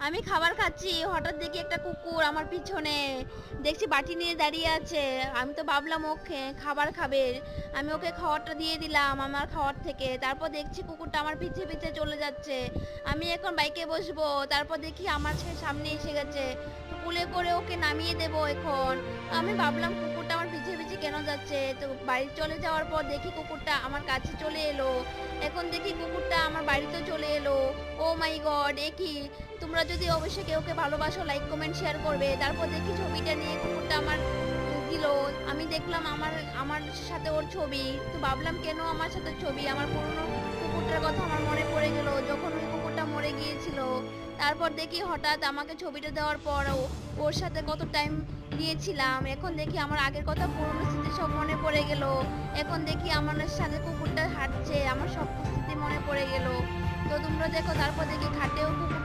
আমি খাবার খাচ্ছি, হঠাৎ দেখি একটা কুকুর আমার পিছনে। দেখছি বাটি নিয়ে দাঁড়িয়ে আছে। আমি তো ভাবলাম ও খাবার খাবে। আমি ওকে খাবারটা দিয়ে দিলাম আমার খাওয়ার থেকে। তারপর দেখছি কুকুরটা আমার পিছে, পিছে চলে যাচ্ছে। আমি এখন বাইকে বসবো। তারপর দেখি আমার সামনে এসে গেছে। তো কুলে করে ওকে নামিয়ে দেবো এখন। আমি ভাবলাম কুকুরটা আমার পিছে, পিছে কেন যাচ্ছে? তো বাড়ি চলে যাওয়ার পর দেখি কুকুরটা আমার কাছে চলে এলো। এখন দেখি কুকুরটা আমার বাড়িতে চলে এলো। ওহ মাই গড! এ কি? তোমরা যদি অবশ্যই কেউ ভালোবাসো লাইক, কমেন্ট, শেয়ার করবে। তারপর দেখি ছবিটা নিয়ে কুকুরটা আমার দিল। আমি দেখলাম আমার আমার সাথে ওর ছবি। তো ভাবলাম কেন আমার সাথে ছবি? আমার পুরনো কুকুরটার কথা আমার মনে পড়ে গেল যখন ওই কুকুরটা মরে গিয়েছিল। তারপর দেখি হঠাৎ আমাকে ছবিটা দেওয়ার পর ওর সাথে কত টাইম দিয়েছিলাম। এখন দেখি আমার আগের কথা পুরনো স্মৃতি সব মনে পড়ে গেল। এখন দেখি আমার সাথে কুকুরটা হাঁটছে। আমার সব স্মৃতি মনে পড়ে গেল। তো তোমরা দেখো তারপর দেখি খাটেও কুকুরটা